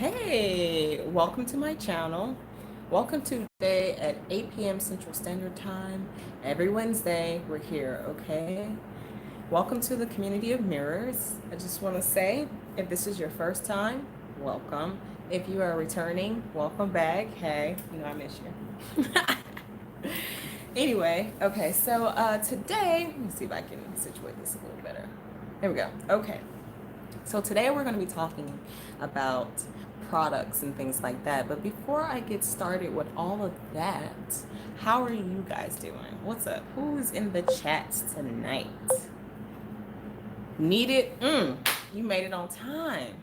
Hey, welcome to my channel. Welcome to today at 8 p.m. Central Standard Time. Every Wednesday, we're here, okay? Welcome to the community of mirrors. I just want to say, if this is your first time, welcome. If you are returning, welcome back. Hey, I miss you. Anyway, okay, so today, let me see if I can situate this a little better. There we go. Okay. So today we're going to be talking about products and things like that. But before I get started with all of that, how are you guys doing? What's up? Who's in the chats tonight? Need it? You made it on time.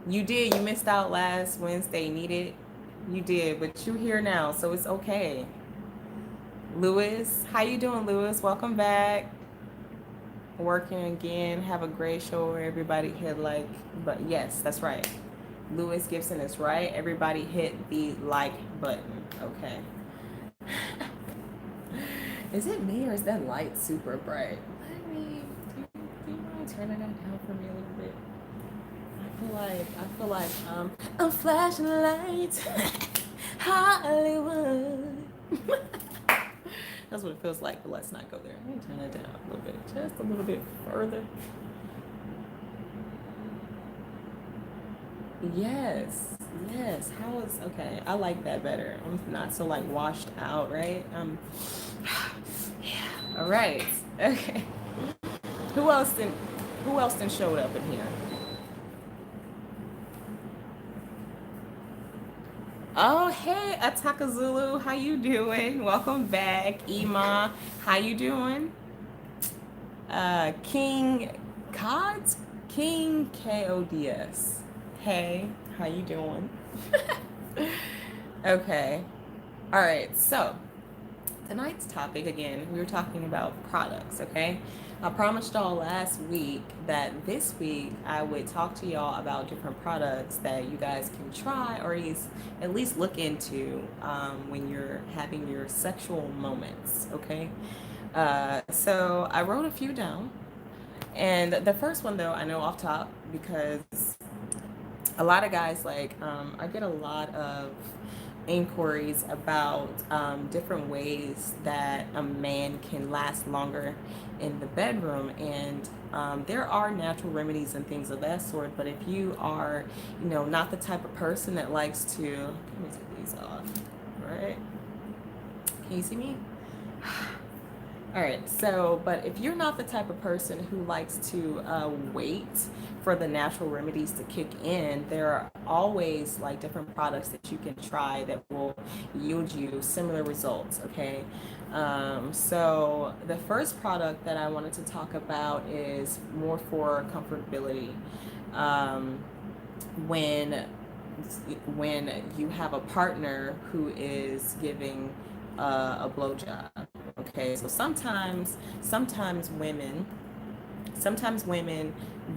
You did. You missed out last Wednesday. Need it? You did, but you're here now, so it's okay. Lewis, how you doing, Lewis? Welcome back. Working again. Have a great show where everybody hit like, but yes, that's right. Lewis Gibson is right. Everybody hit the like button. Okay. Is it me or is that light super bright? Let me, do you mind turning that down for me a little bit? I feel like I'm flashing lights. Hollywood. That's what it feels like, but let's not go there. Let me turn that down a little bit, just a little bit further. Yes. How is, okay, I like that better. I'm not so like washed out, right? Yeah. All right. Okay. Who else then showed up in here? Oh, hey, Ataka Zulu, how you doing? Welcome back. Ima, how you doing? King Kods? King KODS. Hey, how you doing? Okay. All right, so tonight's topic, again, we were talking about products, okay? I promised y'all last week that this week I would talk to y'all about different products that you guys can try or at least look into when you're having your sexual moments, okay? So I wrote a few down. And the first one, though, I know off top because a lot of guys, like, I get a lot of inquiries about different ways that a man can last longer in the bedroom, and there are natural remedies and things of that sort, but if you are not the type of person that likes to, let me take these off, right? Can you see me? All right, so, but if you're not the type of person who likes to wait for the natural remedies to kick in, there are always like different products that you can try that will yield you similar results, okay? So the first product that I wanted to talk about is more for comfortability. When you have a partner who is giving a blowjob. Okay, so sometimes women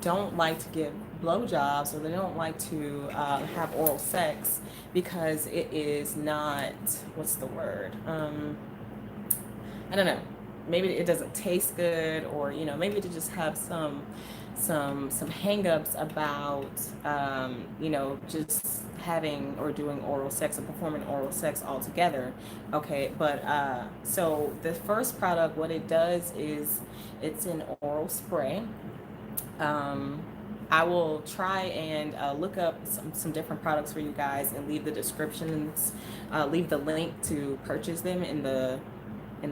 don't like to give blowjobs, or they don't like to have oral sex because it is not, what's the word? I don't know. Maybe it doesn't taste good, or maybe they just have some hang-ups about just having or doing oral sex or performing oral sex altogether. Okay, but so the first product, what it does is it's an oral spray. I will try and look up some different products for you guys and leave the descriptions, leave the link to purchase them in the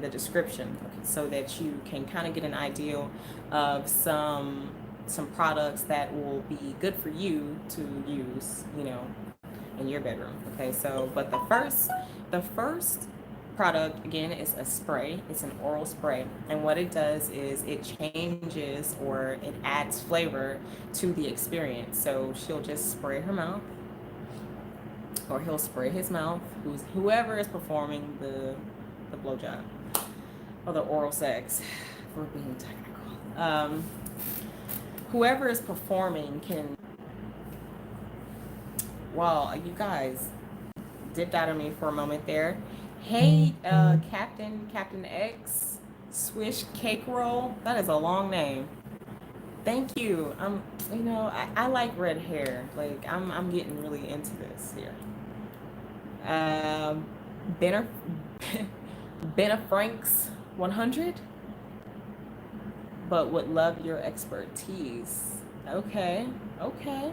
description, okay, so that you can kind of get an idea of some products that will be good for you to use, in your bedroom. Okay, so but the first product, again, is a spray. It's an oral spray, and what it does is it changes, or it adds flavor to the experience. So she'll just spray her mouth, or he'll spray his mouth, whoever is performing the blowjob or the oral sex, for being technical. Whoever is performing can, well, you guys dipped out of me for a moment there. Hey, Captain X, Swish Cake Roll. That is a long name. Thank you. You know, I like red hair. Like I'm getting really into this here. Um, Benner, Benna Franks 100, but would love your expertise. Okay, okay.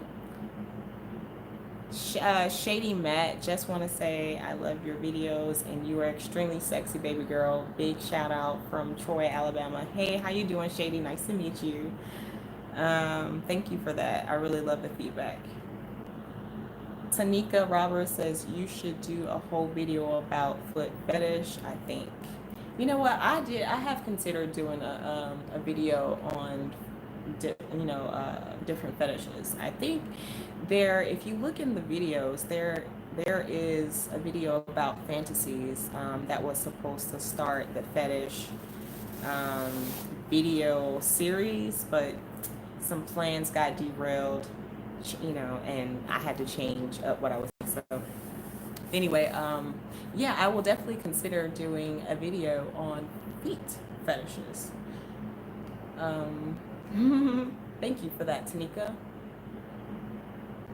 Shady Matt, just want to say I love your videos and you are extremely sexy, baby girl. Big shout out from Troy, Alabama. Hey, how you doing, Shady? Nice to meet you. Thank you for that. I really love the feedback. Tanika Roberts says you should do a whole video about foot fetish. I think. You know what? I have considered doing a video on, different fetishes. I think if you look in the videos, there is a video about fantasies that was supposed to start the fetish um, video series, but some plans got derailed, and I had to change up what I was saying. So anyway, yeah, I will definitely consider doing a video on feet fetishes. Thank you for that, Tanika.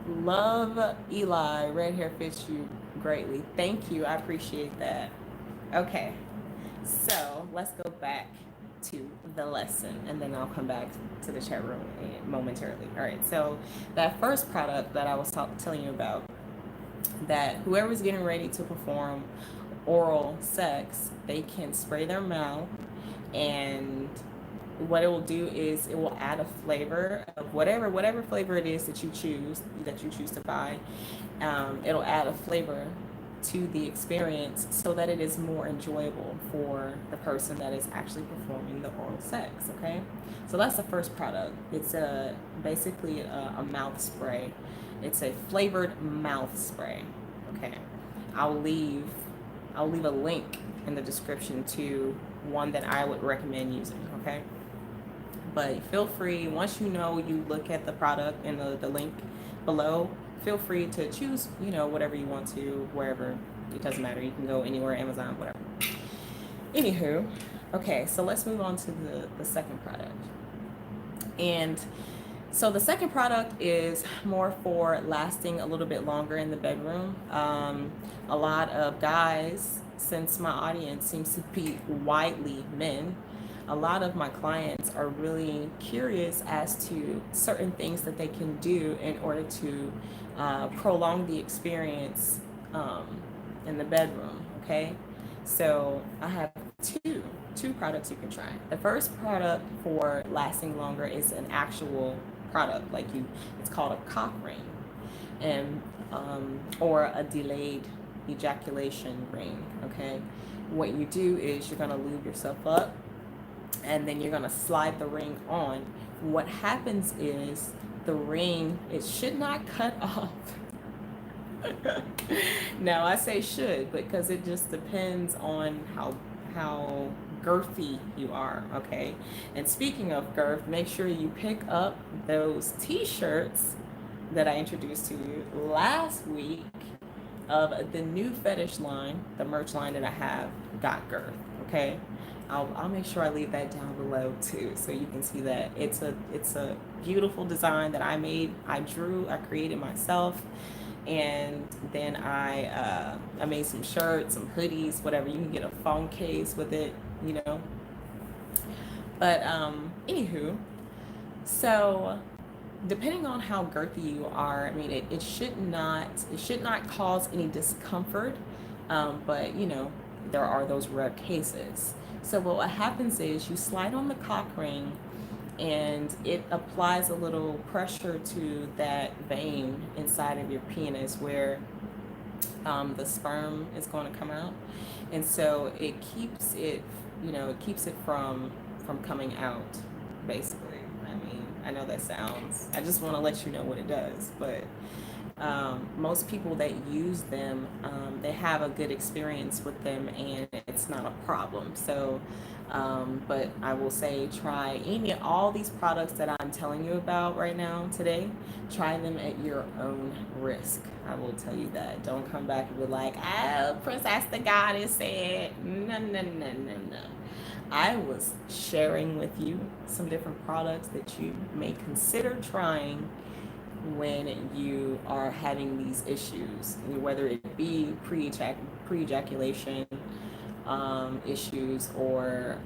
Love Eli. Red hair fits you greatly. Thank you. I appreciate that. Okay, so let's go back to the lesson and then I'll come back to the chat room momentarily. All right, so that first product that I was telling you about, that whoever's getting ready to perform oral sex, they can spray their mouth, and what it will do is it will add a flavor of whatever flavor it is that you choose to buy. It'll add a flavor to the experience so that it is more enjoyable for the person that is actually performing the oral sex. Okay, so that's the first product. It's basically a mouth spray. It's a flavored mouth spray. Okay, I'll leave a link in the description to one that I would recommend using. Okay, but feel free, once you look at the product and the link below, feel free to choose, whatever you want to, wherever. It doesn't matter. You can go anywhere, Amazon, whatever. Anywho, okay, so let's move on to the second product. And so the second product is more for lasting a little bit longer in the bedroom. A lot of guys, since my audience seems to be widely men, a lot of my clients are really curious as to certain things that they can do in order to prolong the experience in the bedroom. Okay, so I have two products you can try. The first product for lasting longer is an actual product, it's called a cock ring, and or a delayed ejaculation ring. Okay, what you do is you're gonna lube yourself up, and then you're gonna slide the ring on. What happens is the ring, it should not cut off. Now I say should because it just depends on how girthy you are. Okay, and speaking of girth, make sure you pick up those t-shirts that I introduced to you last week of the new fetish line. The merch line that I have got girth. Okay, I'll make sure I leave that down below too, so you can see that it's a beautiful design that I made. I created myself, and then I made some shirts, some hoodies, whatever. You can get a phone case with it, But anywho, so depending on how girthy you are, I mean, it should not cause any discomfort, but there are those rare cases. So what happens is you slide on the cock ring, and it applies a little pressure to that vein inside of your penis where the sperm is going to come out, and so it keeps it from coming out, basically. I mean, I know that sounds, I just want to let you know what it does, but most people that use them, they have a good experience with them and it's not a problem. So but I will say, try all these products that I'm telling you about right now today. Try them at your own risk. I will tell you that. Don't come back and be like, oh, Princess2goddess said no. I was sharing with you some different products that you may consider trying when you are having these issues, whether it be pre-ejaculation issues, or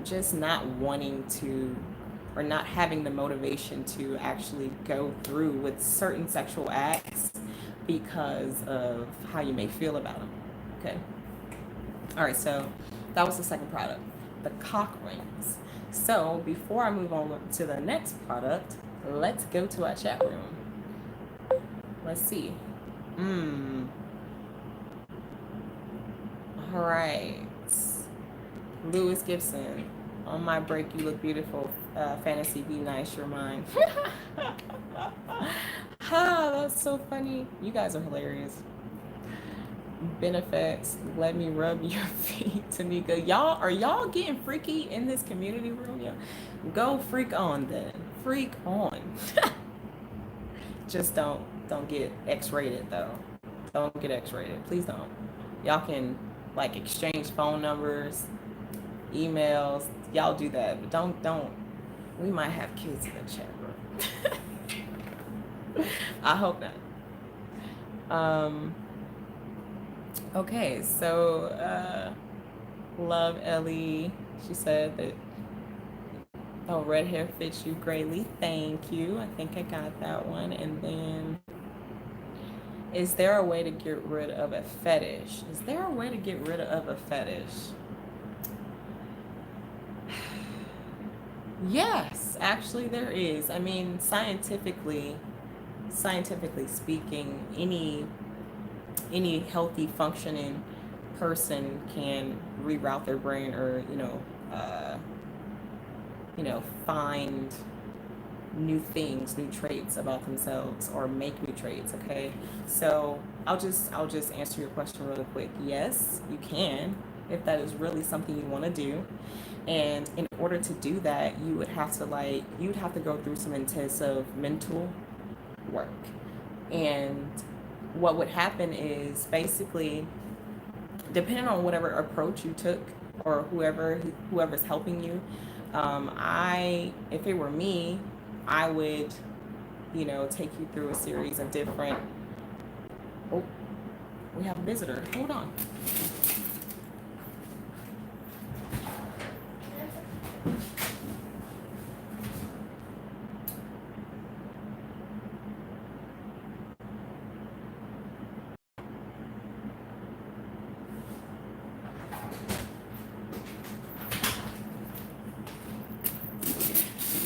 just not wanting to, or not having the motivation to actually go through with certain sexual acts because of how you may feel about them. Okay. All right, so that was the second product, the cock rings. So before I move on to the next product, let's go to our chat room. Let's see. All right. Lewis Gibson. On my break, you look beautiful. Fantasy, be nice, you're mine. Ha, that's so funny. You guys are hilarious. Benefits, let me rub your feet, Tanika. Y'all, are y'all getting freaky in this community room? Yeah. Go freak on then. Freak on. Just don't get X-rated though. Don't get X-rated. Please don't. Y'all can like exchange phone numbers, emails. Y'all do that, but don't. We might have kids in the chat room. I hope not. Okay, so Love Ellie, she said that, oh, red hair fits you greatly. Thank you. I think I got that one. And then, is there a way to get rid of a fetish? Is there a way to get rid of a fetish? Yes, actually there is. I mean, scientifically speaking, any healthy functioning person can reroute their brain, or find new things, new traits about themselves, or make new traits. Okay, so I'll just answer your question really quick. Yes, you can, if that is really something you want to do. And in order to do that, you would have to go through some intensive mental work. And what would happen is, basically, depending on whatever approach you took, or whoever's helping you, if it were me, I would, take you through a series of different. Oh, we have a visitor. Hold on.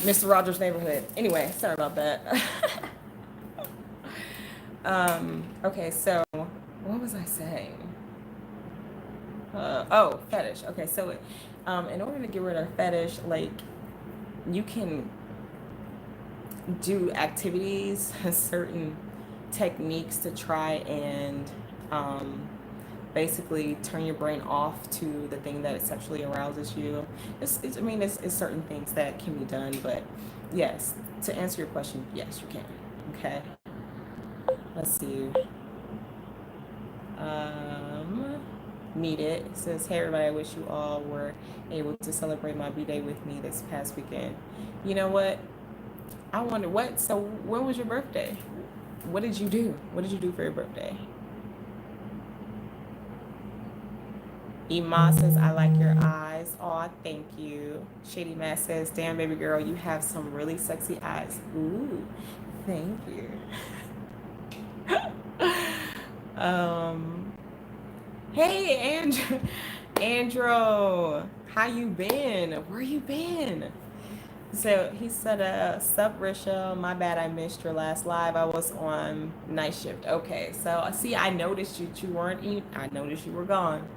Mr. Rogers' neighborhood. Anyway, sorry about that. Okay, so what was I saying? Fetish. Okay, so in order to get rid of fetish, like, you can do activities, certain techniques to try and basically turn your brain off to the thing that sexually arouses you. It's certain things that can be done, but yes, to answer your question, yes, you can. Okay. Let's see. Need it. It says, hey everybody, I wish you all were able to celebrate my B-Day with me this past weekend. You know what? I wonder so when was your birthday? What did you do? What did you do for your birthday? Ema says, I like your eyes. Aw, thank you. Shady Matt says, damn, baby girl, you have some really sexy eyes. Ooh, thank you. Hey, Andrew, how you been? Where you been? So he said, sup, Risha, my bad, I missed your last live. I was on night shift. Okay, so see, I noticed you weren't eating. I noticed you were gone.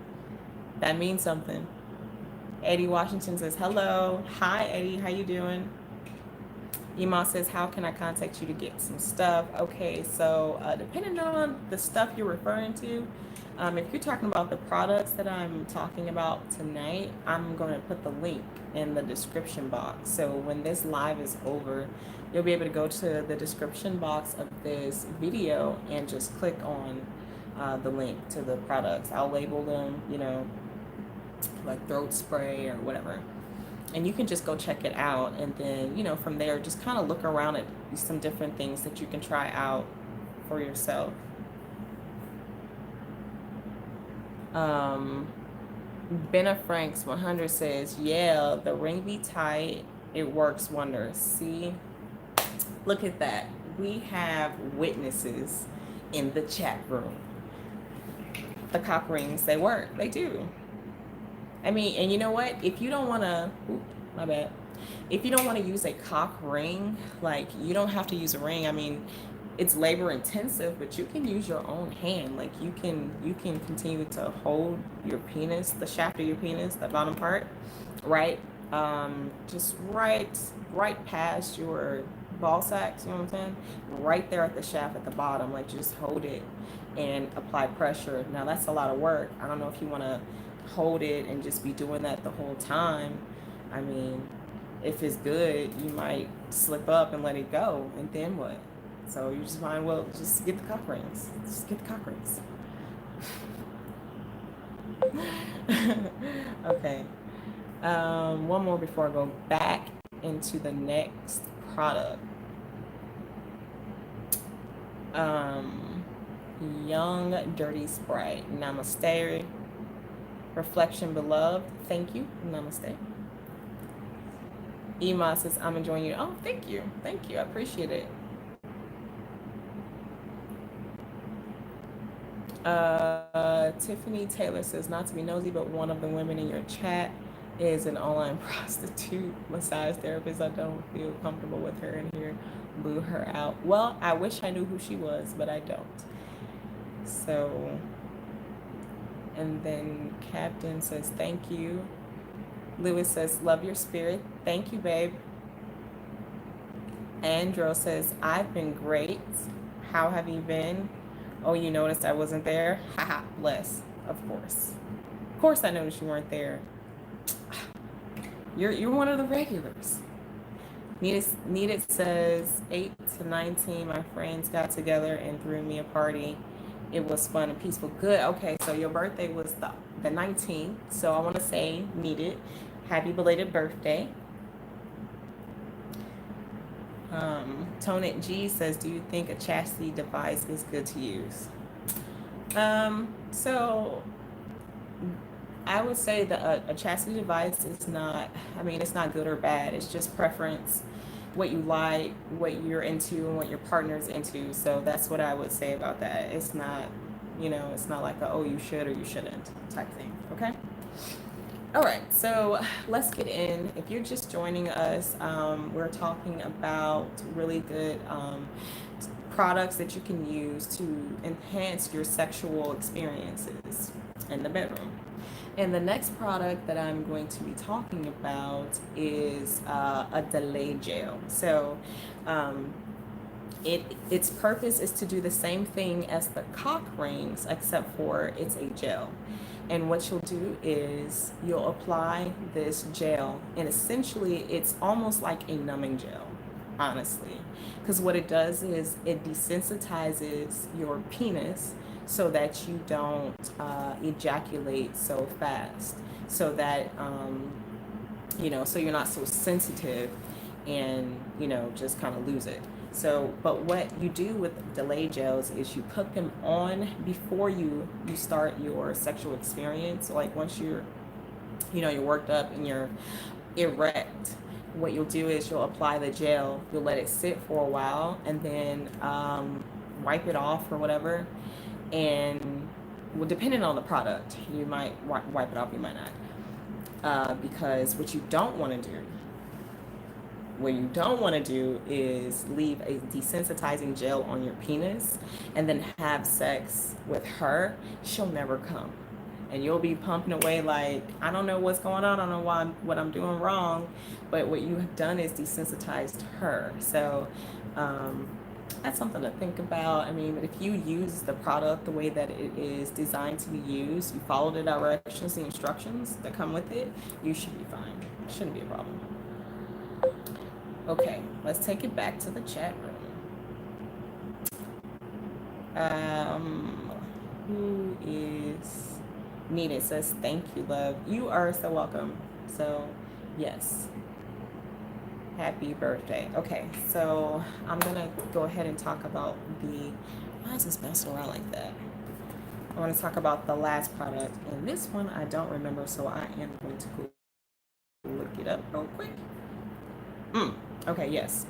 That means something. Eddie Washington says, hello. Hi, Eddie. How you doing? Ema says, how can I contact you to get some stuff? Okay, so depending on the stuff you're referring to, if you're talking about the products that I'm talking about tonight, I'm going to put the link in the description box. So when this live is over, you'll be able to go to the description box of this video and just click on the link to the products. I'll label them, like throat spray or whatever. And you can just go check it out, and then, you know, from there, just kind of look around at some different things that you can try out for yourself. Benna Franks 100 says, yeah, the ring be tight. It works wonders. See, look at that. We have witnesses in the chat room. The cock rings, they work. They do. I mean, and you know what? If you don't want to, my bad. If you don't want to use a cock ring, like, you don't have to use a ring. I mean, it's labor intensive, but you can use your own hand. Like, you can continue to hold your penis, the shaft of your penis, the bottom part, right? Just right past your ball sacks, you know what I'm saying? Right there at the shaft at the bottom, like, just hold it and apply pressure. Now, that's a lot of work. I don't know if you want to hold it and just be doing that the whole time. I mean, if it's good, you might slip up and let it go, and then what? So you just might well just get the cock rings. Just get the cock rings. Okay. One more before I go back into the next product. Young Dirty Spray. Namaste. Reflection Beloved. Thank you. Namaste. Ema says, I'm enjoying you. Oh, thank you. Thank you. I appreciate it. Tiffany Taylor says, not to be nosy, but one of the women in your chat is an online prostitute massage therapist. I don't feel comfortable with her in here. Boo her out. Well, I wish I knew who she was, but I don't. So, and then Captain says, thank you. Lewis says, love your spirit. Thank you, babe. Andrew says, I've been great. How have you been? Oh, you noticed I wasn't there? Haha, bless. Of course. Of course I noticed you weren't there. You're one of the regulars. Needed says, 8 to 19, my friends got together and threw me a party. It was fun and peaceful. Good. Okay, so your birthday was the 19th. So I want to say, Needed, happy belated birthday. Tonit G says, do you think a chastity device is good to use? So I would say that a chastity device is not, I mean, it's not good or bad. It's just preference, what you like, what you're into, and what your partner's into. So that's what I would say about that. It's not, you know, it's not like a, oh, you should or you shouldn't type thing. Okay. All right, so let's get in. If you're just joining us, we're talking about really good products that you can use to enhance your sexual experiences in the bedroom. And the next product that I'm going to be talking about is a delay gel. So its purpose is to do the same thing as the cock rings, except for it's a gel. And what you'll do is you'll apply this gel, and essentially it's almost like a numbing gel, honestly, because what it does is it desensitizes your penis so that you don't ejaculate so fast, so that you know, so you're not so sensitive and, you know, just kind of lose it. So, but what you do with delay gels is you put them on before you start your sexual experience. So, like, once you're, you know, you're worked up and you're erect, what you'll do is you'll apply the gel, you'll let it sit for a while, and then wipe it off or whatever. And well, depending on the product, you might wipe it off, you might not. Because what you don't want to do, is leave a desensitizing gel on your penis and then have sex with her. She'll never come. And you'll be pumping away like, I don't know what's going on. I don't know what I'm doing wrong. But what you have done is desensitized her. So that's something to think about. I mean, if you use the product the way that it is designed to be used, you follow the directions, the instructions that come with it, you should be fine. It shouldn't be a problem. Okay, let's take it back to the chat room. Who is Needed says, thank you, love. You are so welcome. So Yes. Happy birthday. Okay, so I'm gonna go ahead and talk about the, why is this bouncing around like that? I want to talk about the last product, and this one I don't remember, so I am going to go look it up real quick. Okay, yes.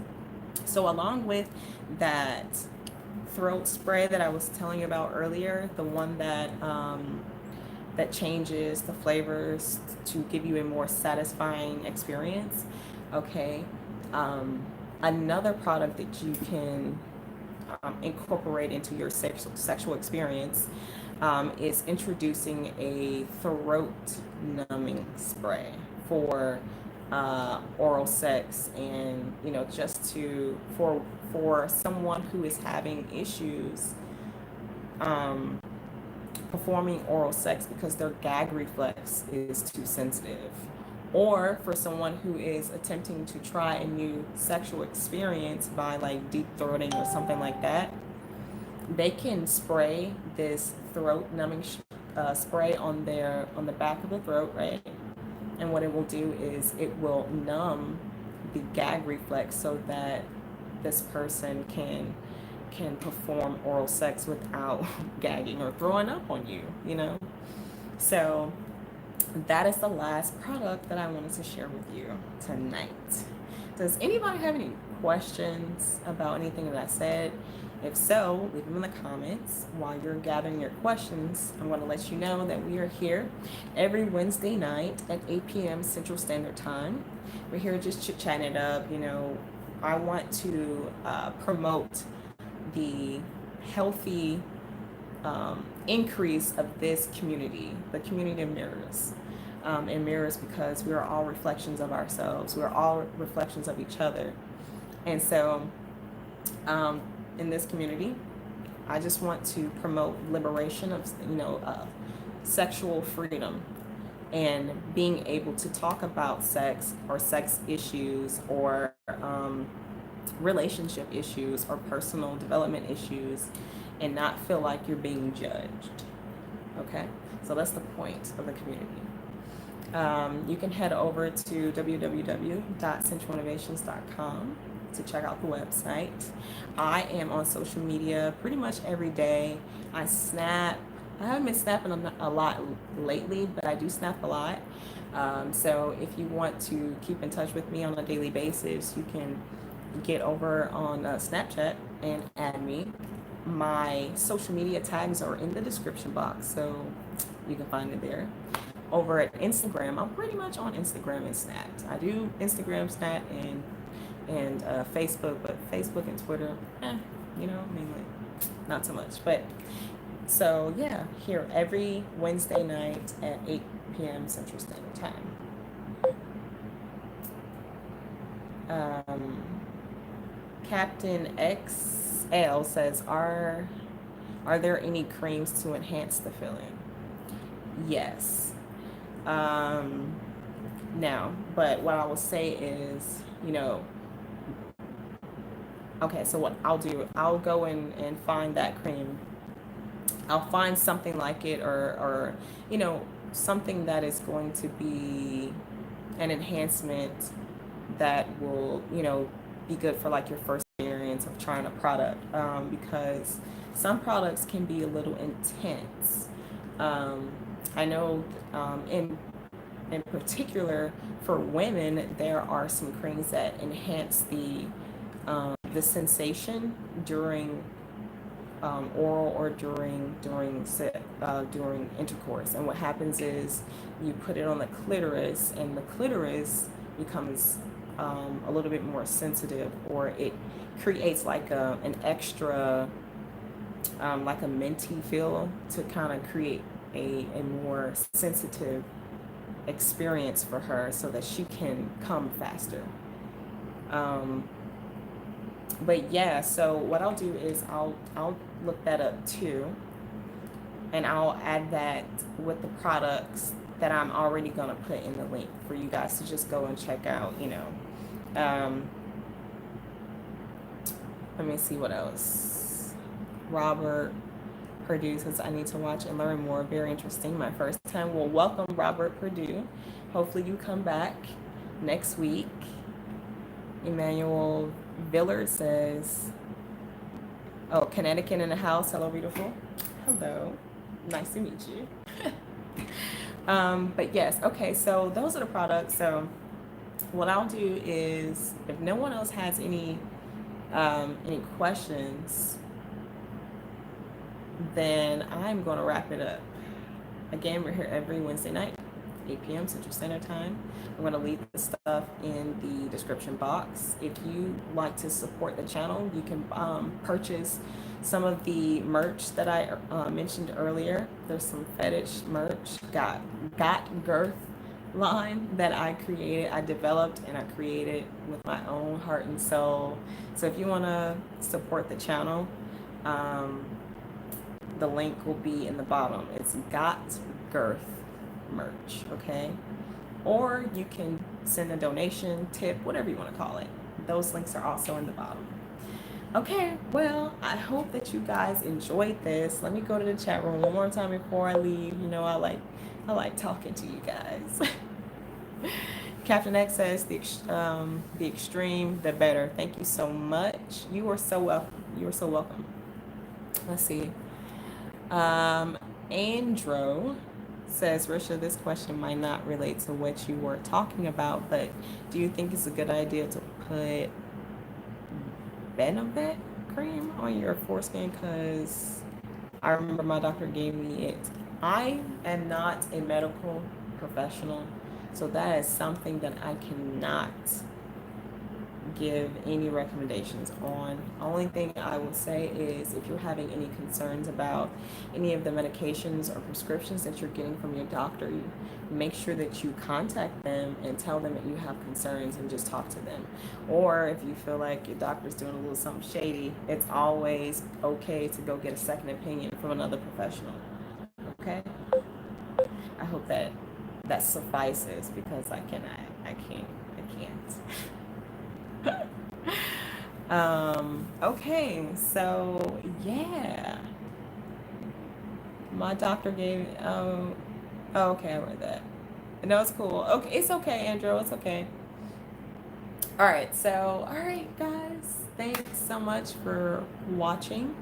So along with that throat spray that I was telling you about earlier, the one that that changes the flavors to give you a more satisfying experience. Okay, another product that you can incorporate into your sexual experience is introducing a throat numbing spray for oral sex, and just to for someone who is having issues performing oral sex because their gag reflex is too sensitive, or for someone who is attempting to try a new sexual experience by like deep throating or something like that. They can spray this throat numbing spray on the back of the throat, right? And what it will do is it will numb the gag reflex so that this person can perform oral sex without gagging or throwing up on you, So that is the last product that I wanted to share with you tonight. Does anybody have any questions about anything that I said? If so, leave them in the comments. While you're gathering your questions, I'm going to let you know that we are here every Wednesday night at 8 p.m. Central Standard Time. We're here just chit-chatting it up. I want to promote the healthy increase of this community, the community of mirrors. And mirrors because we are all reflections of ourselves. We're all reflections of each other. And so in this community, I just want to promote liberation of, sexual freedom and being able to talk about sex or sex issues or relationship issues or personal development issues and not feel like you're being judged. Okay, so that's the point of the community. You can head over to www.sensualinnovations.com to check out the website. I am on social media pretty much every day. I snap. I haven't been snapping a lot lately, but I do snap a lot. So if you want to keep in touch with me on a daily basis, you can get over on Snapchat and add me. My social media tags are in the description box, so you can find it there. Over at Instagram, I'm pretty much on Instagram and Snap. I do Instagram, Snap, and Facebook, but Facebook and Twitter, mainly not so much. But so yeah, here every Wednesday night at 8 p.m. Central Standard Time. Captain XL says, are there any creams to enhance the feeling? Yes. Now, but what I will say is, okay, so what I'll do, I'll go in and find that cream. I'll find something like it or something that is going to be an enhancement that will, be good for like your first experience of trying a product, because some products can be a little intense. I know in particular for women, there are some creams that enhance the sensation during oral or during intercourse. And what happens is you put it on the clitoris, and the clitoris becomes a little bit more sensitive, or it creates like an extra like a minty feel to kind of create a more sensitive experience for her so that she can come faster. But yeah, so what I'll do is I'll look that up too, and I'll add that with the products that I'm already gonna put in the link for you guys to just go and check out. Let me see what else. Robert Purdue says, I need to watch and learn more. Very interesting. My first time. Well, welcome, Robert Purdue. Hopefully you come back. next week. Emmanuel Villard says, oh, Connecticut in the house. Hello, beautiful. Hello. Nice to meet you. But yes, okay, so those are the products. So what I'll do is, if no one else has any questions, then I'm going to wrap it up. Again, we're here every Wednesday night, 8 p.m. Central Standard Time. I'm going to leave the stuff in the description box. If you like to support the channel, you can purchase some of the merch that I mentioned earlier. There's some fetish merch, got girth line that I created, I developed and I created with my own heart and soul. So if you want to support the channel, the link will be in the bottom. It's got girth merch, okay? Or you can send a donation, tip, whatever you want to call it. Those links are also in the bottom. Okay, well, I hope that you guys enjoyed this. Let me go to the chat room one more time before I leave. You know, I like talking to you guys. Captain X says the extreme, the better. Thank you so much. You are so welcome. You are so welcome. Let's see. Andrew says, Risha, this question might not relate to what you were talking about, but do you think it's a good idea to put Benefit cream on your foreskin? Because I remember my doctor gave me it. I am not a medical professional, so that is something that I cannot give any recommendations on. Only thing I will say is, if you're having any concerns about any of the medications or prescriptions that you're getting from your doctor, you make sure that you contact them and tell them that you have concerns and just talk to them. Or if you feel like your doctor's doing a little something shady, it's always okay to go get a second opinion from another professional. Okay? I hope that suffices, because I can't. Okay, so yeah, my doctor gave okay, I read that. No, it's cool. Okay, it's okay, Andrew, it's okay. All right, guys, thanks so much for watching.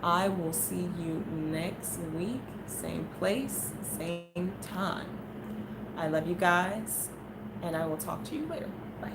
I will see you next week, same place, same time. I love you guys, and I will talk to you later. Bye.